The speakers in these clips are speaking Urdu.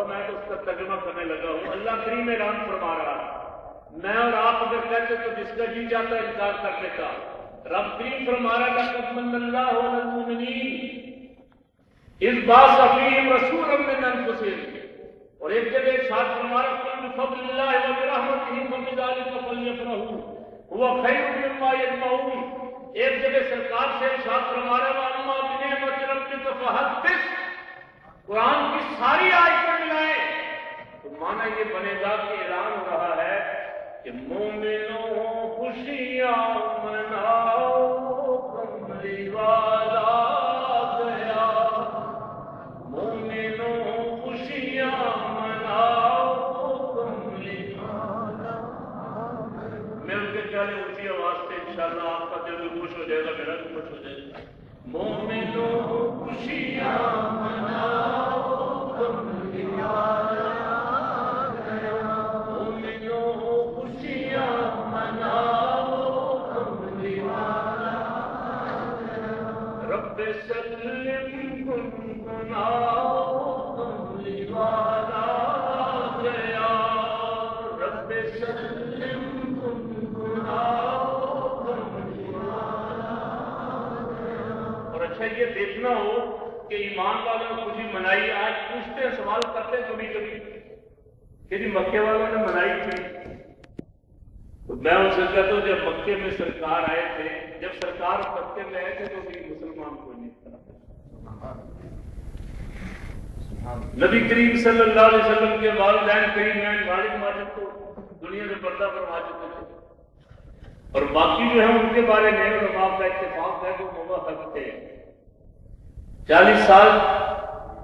میں تو اس کا ترجمہ کرنے لگا ہوں. اللہ کریم اعلان فرما رہا ہے, میں اور آپ اگر کہتے تو جس کا جی جاتا ہے انکار کرنے کا. رب کریم فرما رہا ہے لقد من اللہ علی المؤمنین اذ بعث فیہم رسولا من انفسہم, اور ایک جگہ ارشاد فرما رہا ہے قل بفضل اللہ وبرحمتہ فبذلک فلیفرحوا هو خیر مما یجمعون. ایک جگہ سرکار سے ارشاد فرما رہا ہے اما بنعمت ربک فحدث. قرآن کی ساری آیتیں ملائیں تو معنی یہ بنے گا کہ اعلان ہو رہا ہے کہ مومنوں خوشیاں مناؤ کملی والا گیا. مومنوں خوشیاں مناؤ کملی والا. مل کے چلے اونچی آواز سے انشاءاللہ آپ کا دل بھی خوش ہو جائے گا, میرا بھی خوش ہو جائے گا. مومنوں خوشیاں مناؤ کملی والا گیا. مومنوں خوشیاں مناؤ کملی والا گیا. رب سلم گنگناؤ کملی والا گیا. رب سلم گنگناؤ کملی والا گیا. اور اچھا یہ دیکھنا ہو کہ ایمان والوں نے خوشی منائی. آج پوچھتے ہیں, سوال کرتے ہیں کبھی کبھی کہ جی مکے والوں نے منائی تھی, تو میں ان سے کہتا ہوں جب مکے میں سرکار آئے تھے, جب سرکار مکے میں آئے تھے تو بھی مسلمان کوئی نہیں تھا. نبی کریم صلی اللہ علیہ وسلم کے والدین کریم والد ماجد تو دنیا میں پردہ فرما چکے تھے, اور باقی جو ہے ان کے بارے میں علماء کا اتفاق ہے کہ وہ موافق تھے. 40 سال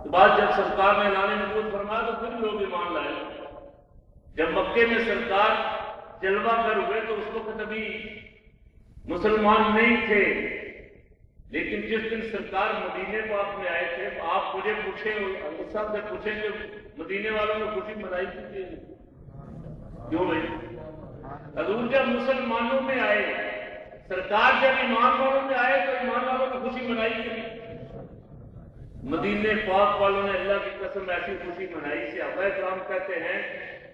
کے بعد جب سرکار نے اعلان نبوت فرمایا تو پھر لوگ ایمان لائے. جب مکے میں سرکار جلوہ گر ہوئے تو اس وقت ابھی مسلمان نہیں تھے, لیکن جس دن سرکار مدینے پاک میں آئے تھے آپ مجھے پوچھیں صاحب سے پوچھیں کہ مدینے والوں نے خوشی منائی تھی کیوں بھائی؟ حضور جب مسلمانوں میں آئے, سرکار جب ایمان والوں میں آئے تو ایمان والوں نے خوشی منائی تھی. مدینے پاک والوں نے اللہ کی قسم ایسی خوشی منائی. صحابہ کرام کہتے ہیں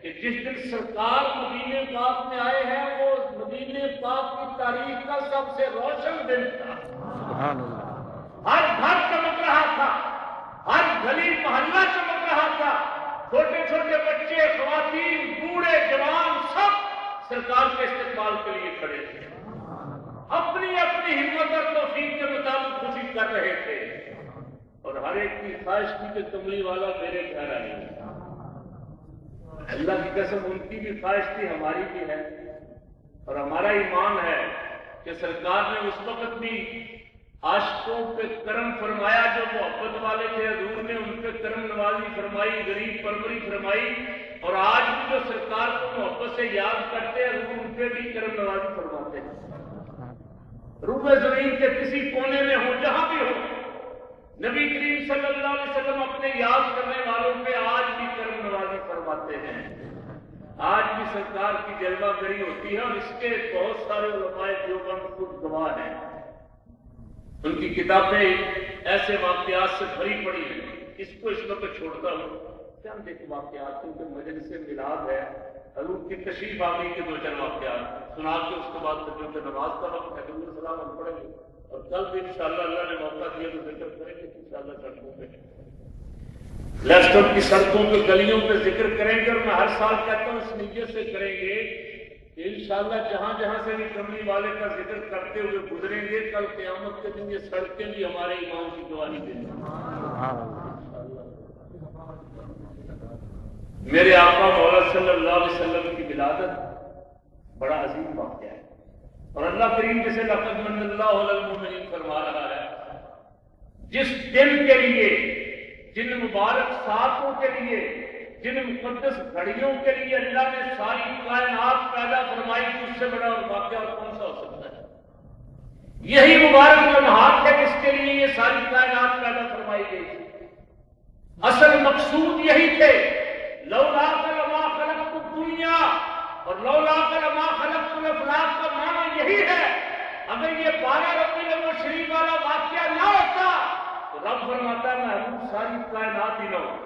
کہ جس دن سرکار مدینے پاک میں آئے ہیں وہ مدینے پاک کی تاریخ کا سب سے روشن دن تھا. سبحان اللہ. ہر گھر چمک رہا تھا, ہر گلی محلہ چمک رہا تھا. چھوٹے چھوٹے بچے, خواتین, بوڑھے, جوان سب سرکار کے استقبال کے لیے کھڑے تھے. اپنی اپنی ہمت اور توفیق کے مطابق خوشی کر رہے تھے, اور ہر ایک کی خواہش کی کہ کملی والا میرے گھر آئے. اللہ کی قسم ان کی بھی خواہش تھی, ہماری بھی ہے, اور ہمارا ایمان ہے کہ سرکار نے اس وقت بھی عاشقوں پہ کرم فرمایا جو محبت والے تھے. حضور نے ان پہ کرم نوازی فرمائی, غریب پروری فرمائی, اور آج بھی جو سرکار کو محبت سے یاد کرتے ہیں حضور ان پہ بھی کرم نوازی فرماتے ہیں. روح زمین کے کسی کونے میں ہو, جہاں بھی ہو, نبی کریم صلی اللہ علیہ وسلم اپنے یاد کرنے والوں پہ آج بھی کرم نوازی فرماتے ہیں. آج بھی سرکار کی جلوہ گری ہوتی ہے, اور اس کے بہت سارے علماء دیوبند خود گواہ ہیں. ان کی کتابیں ایسے واقعات سے بھری پڑی ہیں. اس کو اس وقت چھوڑتا ہوں, چند ایک واقعات کیونکہ مجلس سے میلاد ہے, حضور کی تشریف آوری کے 2-4 واقعات سنا کے اس کے بعد کیونکہ نماز کا وقت ہے, حضور سلام ہم پڑھیں گے, اور کل بھی انشاءاللہ اللہ نے موقع دیا تو ذکر کریں گے انشاءاللہ. سڑکوں پہ لیفٹن کی سڑکوں پہ گلیوں پہ ذکر کریں گے, اور میں ہر سال کہتا ہوں اس نیت سے کریں گے کہ انشاءاللہ جہاں جہاں سے بھی کملی والے کا ذکر کرتے ہوئے گزریں گے, کل قیامت کے دن یہ سڑکیں بھی ہمارے ایمان کی گواہی دیں گے. میرے آقا مولا صلی اللہ علیہ وسلم کی ولادت بڑا عظیم واقعہ ہے, اور اللہ کریم جسے لقد من اللہ علی المؤمنین فرما رہا ہے, جس دن کے لیے, جن مبارک ساعتوں کے لیے, جن مقدس گھڑیوں کے لیے اللہ نے ساری کائنات پیدا فرمائی, اس سے بڑا واقعہ اور کون سا ہو سکتا ہے؟ یہی مبارک لمحات ہے جس کے لیے یہ ساری کائنات پیدا فرمائی گئی. اصل مقصود یہی تھے, لولا ما خلقت الدنیا اور لولا ما خلقت الافلاک کا معنی یہی ہے. اگر یہ 12 ربیع الاول شریف والا واقعہ نہ ہوتا تو رب فرماتا ہے محبوب ساری کائنات ہی نہ ہو.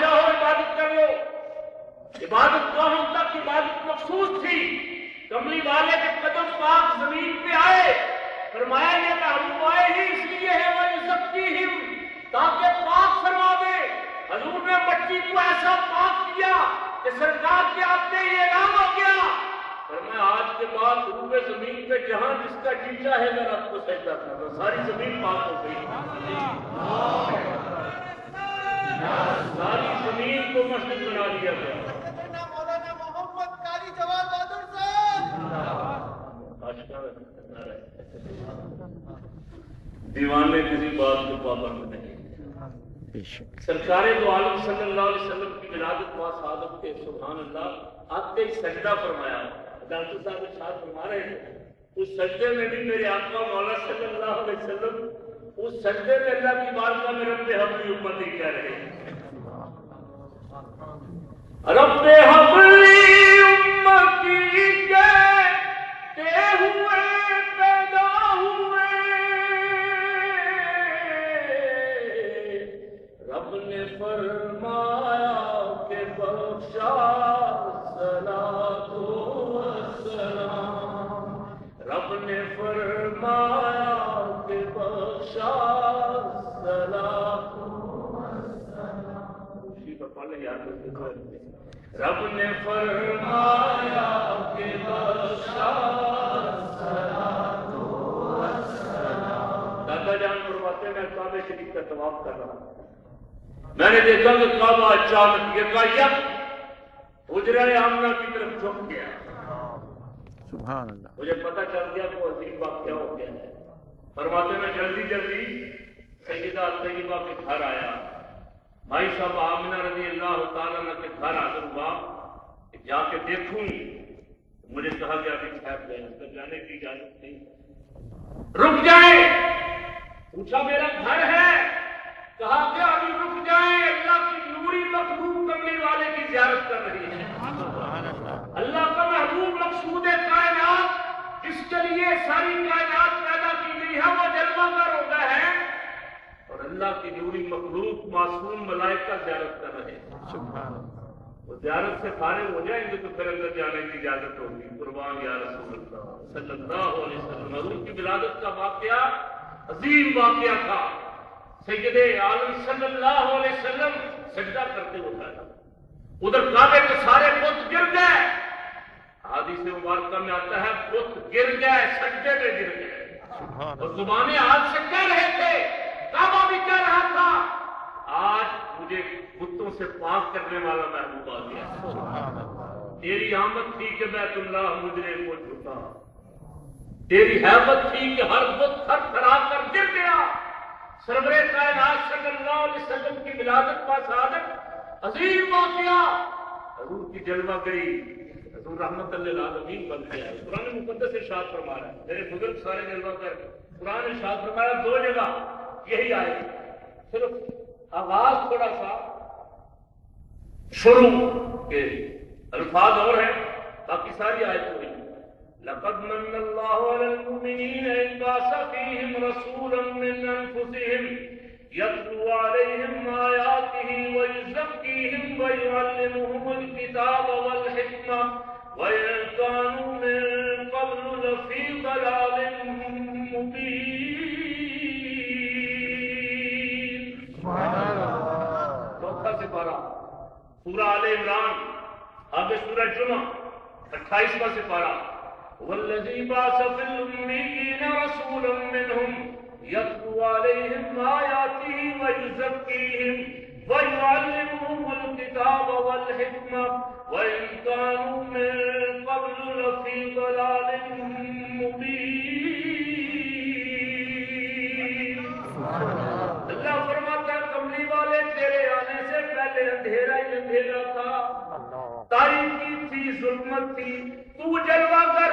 چاہو عبادت کر لو. عبادت گاہوں تک عبادت مخصوص تھی. کملی والے کے قدم پاک زمین پہ آئے. فرمایا یہ محبوب آئے ہی اس لیے ہے وَيُزَكِّيهِمْ تاکہ پاک فرما دے. حضور نے مٹی کو ایسا پاک کیا کہ سرکار کے آتے ہی اعلان ہو گیا. فرمایا آج کے بعد روح زمین پہ جہاں جس کا جی چاہے گا رب کو سجدہ کرنا. ساری زمین پاک ہو گئی. ساری زمین کو مسجد بنا دیا گیا. مولانا محمد قاری جواد بہادر صاحب دیوانے کسی بات کے پابند نہیں. بے شک سرکار دو عالم صلی اللہ علیہ وسلم کی ولادت با سعادت کے سبحان اللہ آتے ہی سجدہ فرمایا. ڈاکٹر صاحب ارشاد فرما رہے تھے اس سجدے میں بھی میرے آقا مولا صلی اللہ علیہ وسلم اس سجدے میں اللہ کی بارگاہ میں رب حبلی امتی کہہ رہے ہیں. رب حبلی امتی کہتے ہوئے پیدا ہوئے. رب نے فرمایا کہ بخشا صلاۃ و سلام. رب نے فرمایا کہ بخشا صلاۃ و سلام. اسی پر پڑھ لیں یاد رکھیں. رب نے فرمایا کہ بخشا صلاۃ و سلام. دادا جان فرماتے میں کعبے شریف کا طواف کر رہا ہوں. میں نے دیکھا کہ کعبہ اچانک حجرہ آمنہ کی طرف جھک گیا. سبحان اللہ. مجھے پتہ چل گیا کہ وہ عظیم واقعہ ہو گیا ہے. فرماتے میں جلدی جلدی سیدہ طیبہ کے گھر آیا. بھائی صاحب آمنہ رضی اللہ تعالیٰ عنہ کے گھر حاضر ہوا. جا کے دیکھوں مجھے کہا گیا کہ ٹھہر جائیں. تب جانے کی اجازت نہیں. رک جائیں. پوچھا میرا گھر ہے. کہا کہ ابھی رک جائیں. اللہ کی نوری مخلوق کملی والے کی زیارت کر رہی ہے. اللہ کا محبوب مقصود کائنات جس کے لیے ساری کائنات پیدا کی گئی ہے وہ جلوہ گر ہو گئے ہیں اور اللہ کی نوری مخلوق معصوم ملائکہ زیارت کر رہے ہیں. سبحان اللہ. وہ زیارت سے فارغ ہو جائیں گے تو پھر اندر جانے کی اجازت ہوگی. قربان یا رسول اللہ صلی اللہ علیہ وسلم. حضور کی ولادت کا واقعہ عظیم واقعہ تھا. سید عالم صلی اللہ علیہ وسلم سجدہ کرتے ہوتا تھا. ادھر کعبے کے سارے بت گر گئے. حدیث مبارکہ میں آتا ہے بت گر گئے سجدے میں گر گئے اور زبانیں ہاتھ سے کہہ رہے تھے. کعبہ بھی کہہ رہا تھا آج مجھے بتوں سے پاک کرنے والا محبوب آ گیا. تیری آمد تھی کہ بیت اللہ مجرے کو جھکا. تیری حیبت تھی کہ ہر بت تھر تھرا کر گر گیا. سرور کائنات صلی اللہ علیہ وسلم کی ولادت کا سعادت عظیم واقعہ. حضور کی جلوہ گئی. حضور رحمت للعالمین بن گیا. قرآن مقدس ارشاد فرما رہا ہے. میرے بزرگ سارے جلوہ کر قرآن ارشاد فرمایا دو جگہ یہی آئے. صرف آغاز تھوڑا سا شروع کے الفاظ اور ہیں باقی ساری آیت ہوئی. لقد من الله على المؤمنين إذ بعث فيهم رسولا من أنفسهم يتلو عليهم آياته ويزكيهم ويعلمهم الكتاب والحكمة وإن كانوا من قبل لفي ضلال مبين. چوتھا سپارہ سورہ آل عمران آگے سورہ جمعہ 28واں سپارہ. والذي بعث في الأميين رسولا منهم يتلو عليهم آياته ويزكيهم ويعلمهم الكتاب والحكمة وإن كانوا من قبل لفي ضلال مبين. اللہ فرماتا ہے کملی والے تیرے آنے سے پہلے اندھیرا ہی اندھیرا تھا. تاریکی تھی ظلمت تھی. تو جلوہ گر